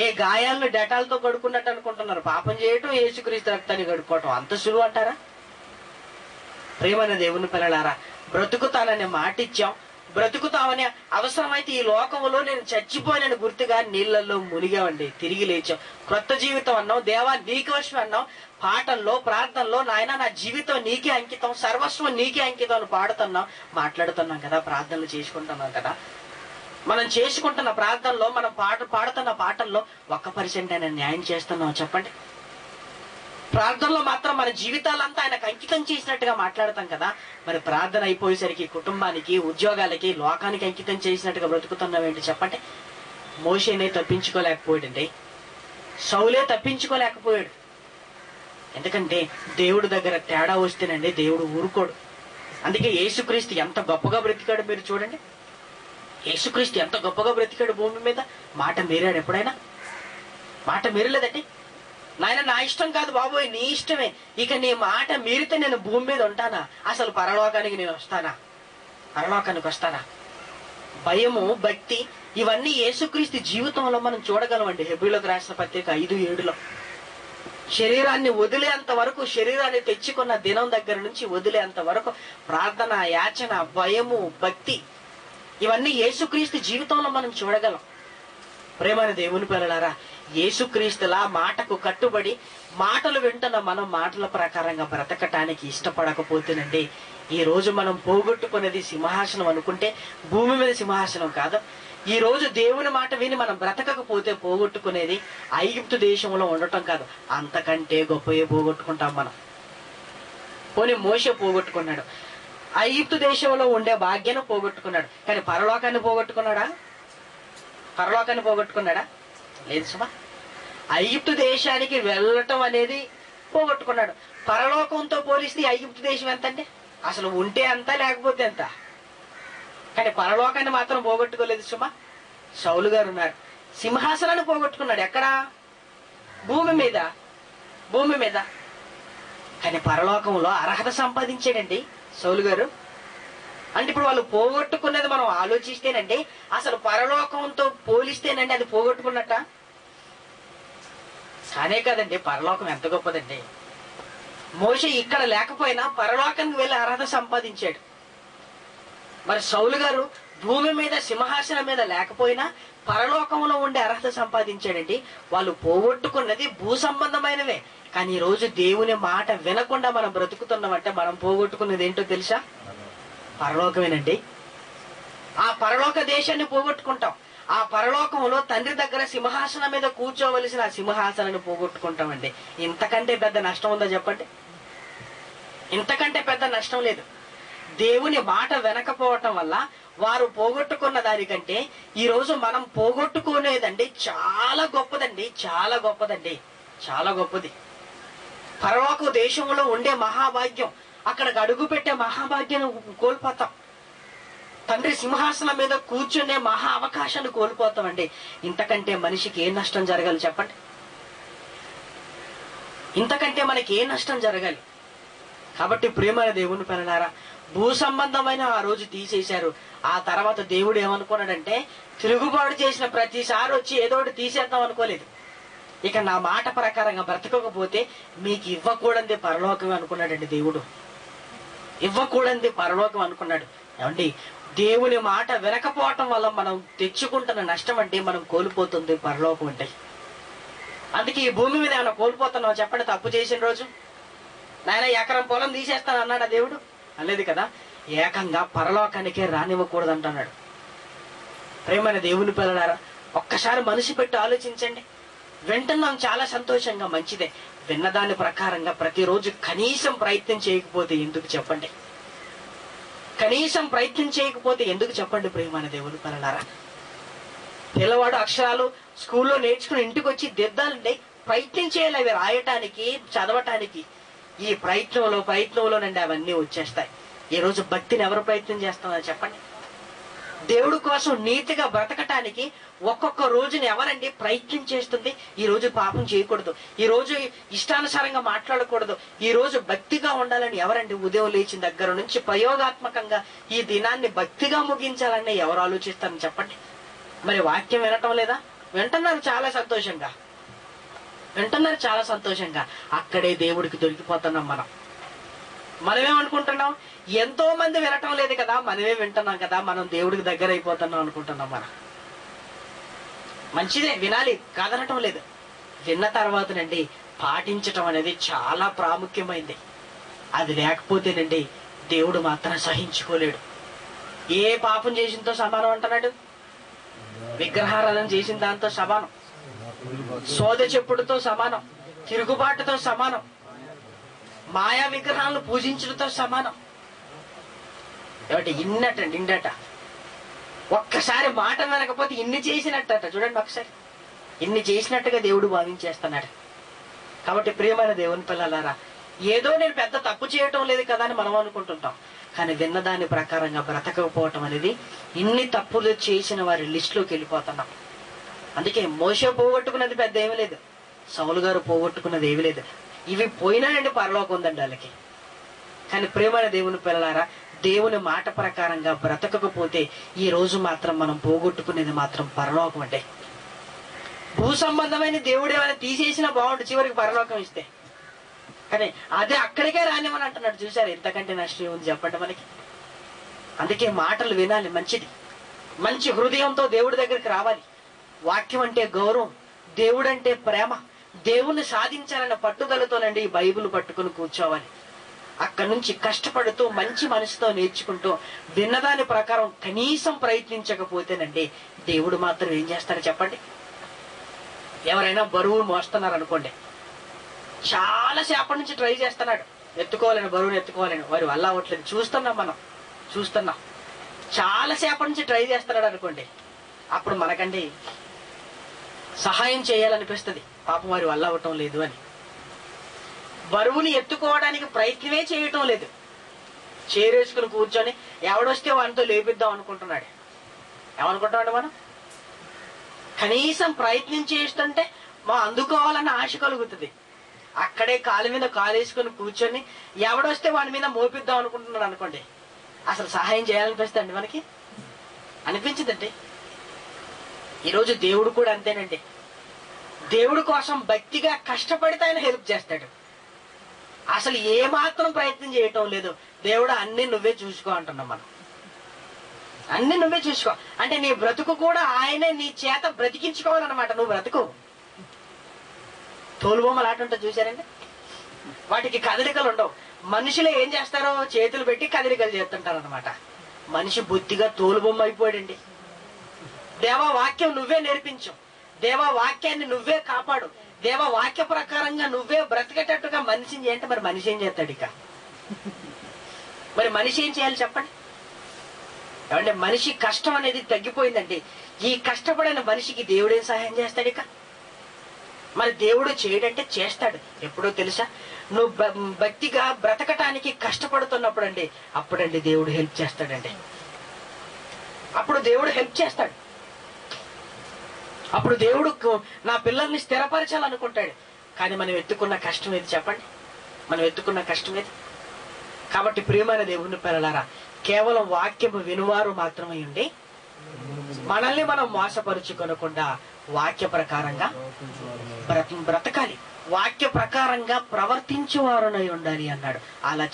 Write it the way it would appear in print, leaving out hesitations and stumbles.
ఏ గాయాలను డెటాలతో కడుక్కున్నట్టు అనుకుంటున్నారు. పాపం చేయటం, యేసుక్రీస్తు రక్తాన్ని కడుక్కోవటం అంత సులువు అంటారా? ప్రియమైన దేవుని పిల్లలారా, బ్రతుకుతానని మాటిచ్చాం, బ్రతుకుతామని అవసరమైతే ఈ లోకంలో నేను చచ్చిపోయినని గుర్తుగా నీళ్లలో మునిగామండి, తిరిగి లేచాం. క్రొత్త జీవితం అన్నాం, దేవా నీకు వశం అన్నాం. పాటల్లో, ప్రార్థనలో నాయన నా జీవితం నీకే అంకితం, సర్వస్వం నీకే అంకితం అని పాడుతున్నాం, మాట్లాడుతున్నాం కదా, ప్రార్థనలు చేసుకుంటున్నాం కదా. మనం చేసుకుంటున్న ప్రార్థనలో, మనం పాడుతున్న పాటల్లో 1% అయినా న్యాయం చేస్తున్నాం చెప్పండి? ప్రార్థనలో మాత్రం మన జీవితాలంతా ఆయనకు అంకితం చేసినట్టుగా మాట్లాడతాం కదా. మరి ప్రార్థన అయిపోయేసరికి కుటుంబానికి, ఉద్యోగాలకి, లోకానికి అంకితం చేసినట్టుగా బ్రతుకుతున్నాం ఏంటి చెప్పండి? మోషేనే తప్పించుకోలేకపోయాడండి, సౌలే తప్పించుకోలేకపోయాడు. ఎందుకంటే దేవుడి దగ్గర తేడా వస్తేనండి దేవుడు ఊరుకోడు. అందుకే యేసుక్రీస్తు ఎంత గొప్పగా బ్రతికాడు మీరు చూడండి. యేసుక్రీస్తు ఎంత గొప్పగా బ్రతికాడు భూమి మీద. మాట మీరాడు ఎప్పుడైనా? మాట మీరలేదండి. నాయన నా ఇష్టం కాదు బాబోయ్, నీ ఇష్టమే, ఇక నీ మాట మీరితే నేను భూమి మీద ఉంటానా? అసలు పరలోకానికి నేను వస్తానా? పరలోకానికి వస్తానా? భయము, భక్తి ఇవన్నీ యేసుక్రీస్తు జీవితంలో మనం చూడగలమండి. హెబ్రీయులకు రాసిన పత్రిక 5:7 శరీరాన్ని వదిలేంత వరకు, శరీరాన్ని తెచ్చుకున్న దినం దగ్గర నుంచి వదిలేంత వరకు ప్రార్థన, యాచన, భయము, భక్తి ఇవన్నీ యేసుక్రీస్తు జీవితంలో మనం చూడగలం. ప్రేమైన దేవుని పిల్లలారా, యేసుక్రీస్తులా మాటకు కట్టుబడి మాటలు వింటున్న మనం మాటల ప్రకారంగా బ్రతకటానికి ఇష్టపడకపోతేనండి, ఈ రోజు మనం పోగొట్టుకునేది సింహాసనం అనుకుంటే భూమి మీద సింహాసనం కాదు. ఈ రోజు దేవుని మాట విని మనం బ్రతకకపోతే పోగొట్టుకునేది ఐగుప్తు దేశంలో ఉండటం కాదు, అంతకంటే గొప్పయే పోగొట్టుకుంటాం మనం. పోనీ మోషే పోగొట్టుకున్నాడు, ఐగుప్తు దేశంలో ఉండే భాగ్యాన్ని పోగొట్టుకున్నాడు, కానీ పరలోకాన్ని పోగొట్టుకున్నాడా? పరలోకాన్ని పోగొట్టుకున్నాడా? లేదు సుమా. ఐగుప్తు దేశానికి వెళ్ళటం అనేది పోగొట్టుకున్నాడు. పరలోకంతో పోలిస్తే ఐగుప్తు దేశం ఎంత అండి? అసలు ఉంటే అంత, లేకపోతే ఎంత. కానీ పరలోకాన్ని మాత్రం పోగొట్టుకోలేదు సుమా. సౌలు గారు ఉన్నారు, సింహాసనాన్ని పోగొట్టుకున్నాడు. ఎక్కడ? భూమి మీద. భూమి మీద. కానీ పరలోకంలో అర్హత సంపాదించాడండి సౌలు గారు. అంటే ఇప్పుడు వాళ్ళు పోగొట్టుకున్నది మనం ఆలోచిస్తేనండి, అసలు పరలోకంతో పోలిస్తేనండి అది పోగొట్టుకున్నట్ట కానే కదండి. పరలోకం ఎంత గొప్పదండి. మోషే ఇక్కడ లేకపోయినా పరలోకానికి వెళ్ళి అర్హత సంపాదించాడు. మరి సౌలు గారు భూమి మీద సింహాసనం మీద లేకపోయినా పరలోకంలో ఉండే అర్హత సంపాదించాడండి. వాళ్ళు పోగొట్టుకున్నది భూ సంబంధమైనవే, కానీ ఈ రోజు దేవుని మాట వినకుండా మనం బ్రతుకుతున్నామంటే మనం పోగొట్టుకున్నది ఏంటో తెలుసా? పరలోకమేనండి. ఆ పరలోక దేశాన్ని పోగొట్టుకుంటాం. ఆ పరలోకంలో తండ్రి దగ్గర సింహాసనం మీద కూర్చోవలసిన ఆ సింహాసనాన్ని పోగొట్టుకుంటామండి. ఇంతకంటే పెద్ద నష్టం ఉందా చెప్పండి? ఇంతకంటే పెద్ద నష్టం లేదు. దేవుని మాట వినకపోవటం వల్ల వారు పోగొట్టుకున్న దానికంటే ఈ రోజు మనం పోగొట్టుకునేదండి చాలా గొప్పదండి, చాలా గొప్పదండి, చాలా గొప్పది. పరలోక దేశంలో ఉండే మహాభాగ్యం, అక్కడికి అడుగు పెట్టే మహాభాగ్యాన్ని కోల్పోతాం. తండ్రి సింహాసనం మీద కూర్చునే మహా అవకాశాన్ని కోల్పోతామండి. ఇంతకంటే మనిషికి ఏ నష్టం జరగాలి చెప్పండి? ఇంతకంటే మనకి ఏ నష్టం జరగాలి? కాబట్టి ప్రియమైన దేవుని పిల్లలారా, భూ సంబంధమైన ఆ రోజు తీసేశారు. ఆ తర్వాత దేవుడు ఏమనుకున్నాడంటే, తిరుగుబాటు చేసిన ప్రతిసారి వచ్చి ఏదో ఒకటి తీసేద్దాం అనుకోలేదు. ఇక నా మాట ప్రకారంగా బ్రతకకపోతే మీకు ఇవ్వకూడదే పరలోకం అనుకున్నాడండి దేవుడు. ఇవ్వకూడదే పరలోకం అనుకున్నాడు. ఏమండి, దేవుని మాట వినకపోవటం వల్ల మనం తెచ్చుకుంటున్న నష్టం అంటే మనం కోల్పోతుంది పరలోకం అంటే. అందుకే ఈ భూమి మీద ఏమైనా కోల్పోతున్నావు చెప్పండి? తప్పు చేసిన రోజు నాయన ఎకరం పొలం తీసేస్తాను అన్నాడా దేవుడు? అనలేదు కదా. ఏకంగా పరలోకానికే రానివ్వకూడదు అంటున్నాడు. ప్రేమైన దేవుని పిల్లలారా, ఒక్కసారి మనసు పెట్టి ఆలోచించండి. వింటున్నాం, చాలా సంతోషంగా, మంచిదే. విన్నదాని ప్రకారంగా ప్రతిరోజు కనీసం ప్రయత్నం చేయకపోతే ఎందుకు చెప్పండి? కనీసం ప్రయత్నం చేయకపోతే ఎందుకు చెప్పండి ప్రియమైన దేవుని పిల్లలారా? పిల్లవాడు అక్షరాలు స్కూల్లో నేర్చుకుని ఇంటికి వచ్చి దిద్దాలంటే ప్రయత్నం చేయాలి, అవి రాయటానికి, చదవటానికి. ఈ ప్రయత్నంలోనండి అవన్నీ వచ్చేస్తాయి. ఈ రోజు భక్తిని ఎవరు ప్రయత్నం చేస్తున్నారు చెప్పండి? దేవుడి కోసం నీతిగా బ్రతకటానికి ఒక్కొక్క రోజుని ఎవరండి ప్రయత్నం చేస్తుంది? ఈ రోజు పాపం చేయకూడదు, ఈ రోజు ఇష్టానుసారంగా మాట్లాడకూడదు, ఈ రోజు భక్తిగా ఉండాలని ఎవరండి ఉదయం లేచిన దగ్గర నుంచి ప్రయోగాత్మకంగా ఈ దినాన్ని భక్తిగా ముగించాలని ఎవరు ఆలోచిస్తారని చెప్పండి? మరి వాక్యం వినటం లేదా? వింటున్నారు చాలా సంతోషంగా, వింటున్నారు చాలా సంతోషంగా. అక్కడే దేవుడికి దొరికిపోతున్నాం మనం. మనమేమనుకుంటున్నాం, ఎంతో మంది వినటం లేదు కదా, మనమే వింటున్నాం కదా, మనం దేవుడికి దగ్గర అయిపోతున్నాం అనుకుంటున్నాం మనం. మంచిదే, వినాలి, కాదనటం లేదు. విన్న తర్వాతనండి పాటించటం అనేది చాలా ప్రాముఖ్యమైంది. అది లేకపోతేనండి దేవుడు మాత్రం సహించుకోలేడు. ఏ పాపం చేసింతో సమానం అంటున్నాడు? విగ్రహారాధన చేసిన దాంతో సమానం, సోద చెప్పుడుతో సమానం, తిరుగుబాటుతో సమానం, మాయా విగ్రహాలను పూజించడంతో సమానం. ఏమిటి ఇన్నట ఒక్కసారి మాట వినకపోతే ఇన్ని చేసినట్టట. చూడండి ఒకసారి, ఇన్ని చేసినట్టుగా దేవుడు భావించేస్తున్నాడు. కాబట్టి ప్రియమైన దేవుని పిల్లలారా, ఏదో నేను పెద్ద తప్పు చేయటం లేదు కదా అని మనం అనుకుంటుంటాం. కానీ విన్నదాని ప్రకారంగా బ్రతకపోవటం అనేది, ఇన్ని తప్పులు చేసిన వారి లిస్టులోకి వెళ్ళిపోతున్నాం. అందుకే మోషే పోగొట్టుకున్నది పెద్ద ఏమీ లేదు, సౌలు గారు పోగొట్టుకున్నది ఏమీ లేదు. ఇవి పోయినానండి పరలోకం ఉందండి వాళ్ళకి. కానీ ప్రియమైన దేవుని పిల్లలారా, దేవుని మాట ప్రకారంగా బ్రతకకపోతే ఈ రోజు మాత్రం మనం పోగొట్టుకునేది మాత్రం పరలోకం అంటే. భూ సంబంధమైన దేవుడు ఏమైనా తీసేసినా బాగుండు చివరికి పరలోకం ఇస్తే. కానీ అదే అక్కడికే రానివని అంటున్నాడు. చూసారు, ఇంతకంటే నష్టం ఉంది చెప్పండి మనకి. అందుకే మాటలు వినాలి, మంచిది. మంచి హృదయంతో దేవుడి దగ్గరికి రావాలి. వాక్యం అంటే గౌరవం, దేవుడు అంటే ప్రేమ, దేవుణ్ణి సాధించాలన్న పట్టుదలతోనండి ఈ బైబిల్ పట్టుకుని కూర్చోవాలి. అక్కడి నుంచి కష్టపడుతూ మంచి మనసుతో నేర్చుకుంటూ విన్నదాని ప్రకారం కనీసం ప్రయత్నించకపోతేనండి దేవుడు మాత్రం ఏం చేస్తారో చెప్పండి. ఎవరైనా బరువు మోస్తున్నారు అనుకోండి, చాలా సేపటి నుంచి ట్రై చేస్తున్నాడు, ఎత్తుకోవాలని, బరువును ఎత్తుకోవాలని, వారి వల్ల అవ్వట్లేదు. మనం చూస్తున్నాం, చాలా సేపటి నుంచి ట్రై చేస్తున్నాడు అనుకోండి. అప్పుడు మనకండి సహాయం చేయాలనిపిస్తుంది, పాపం వారి వల్ల అవ్వటం లేదు అని. బరువుని ఎత్తుకోవడానికి ప్రయత్నమే చేయటం లేదు, చేరేసుకుని కూర్చొని ఎవడొస్తే వానితో లేపిద్దాం అనుకుంటున్నాడు. ఏమనుకుంటున్నాడు మనం? కనీసం ప్రయత్నం చేస్తుంటే మా అందుకోవాలన్న ఆశ కలుగుతుంది. అక్కడే కాలు మీద కాలేసుకుని కూర్చొని ఎవడొస్తే వాని మీద మోపిద్దాం అనుకుంటున్నాడు అనుకోండి, అసలు సహాయం చేయాలనిపిస్తుంది మనకి, అనిపించదండి. ఈరోజు దేవుడు కూడా అంతేనండి. దేవుడి కోసం భక్తిగా కష్టపడితే ఆయన హెల్ప్ చేస్తాడు. అసలు ఏ మాత్రం ప్రయత్నం చేయటం లేదు, దేవుడు అన్ని నువ్వే చూసుకో అంటున్నాం మనం. అన్ని నువ్వే చూసుకో అంటే నీ బ్రతుకు కూడా ఆయనే నీ చేత బ్రతికించుకోవాలన్నమాట. నువ్వు బ్రతుకు. తోలుబొమ్మలు ఆట ఉంటుంది చూసారండి, వాటికి కదలికలు ఉండవు. మనుషులు ఏం చేస్తారో చేతులు పెట్టి కదలికలు చేస్తుంటారు అనమాట. మనిషి బుద్ధిగా తోలుబొమ్మ అయిపోయాడండి. దేవా వాక్యం నువ్వే నేర్పించు, దేవా వాక్యాన్ని నువ్వే కాపాడు, దేవ వాక్య ప్రకారంగా నువ్వే బ్రతికేటట్టుగా మనిషిని చేయంటే మరి మనిషి ఏం చేస్తాడు ఇక? మరి మనిషి ఏం చేయాలి చెప్పండి? ఏమంటే మనిషి కష్టం అనేది తగ్గిపోయిందండి. ఈ కష్టపడిన మనిషికి దేవుడేం సహాయం చేస్తాడు ఇక? మరి దేవుడు చేయడంటే చేస్తాడు. ఎప్పుడో తెలుసా? నువ్వు భక్తిగా బ్రతకటానికి కష్టపడుతున్నప్పుడు అండి, అప్పుడండి దేవుడు హెల్ప్ చేస్తాడండి. అప్పుడు దేవుడు హెల్ప్ చేస్తాడు. అప్పుడు దేవుడు నా పిల్లల్ని స్థిరపరచాలనుకుంటాడు. కానీ మనం ఎత్తుకున్న కష్టం ఏది చెప్పండి? మనం ఎత్తుకున్న కష్టం ఏది? కాబట్టి ప్రియమైన దేవుని పిల్లలారా, కేవలం వాక్యము వినువారు మాత్రమే ఉండి మనల్ని మనం మోసపరుచుకొనకుండా వాక్య ప్రకారంగా బ్రతకాలి, వాక్య ప్రకారంగా ప్రవర్తించేవారునై ఉండాలి అన్నాడు. అలా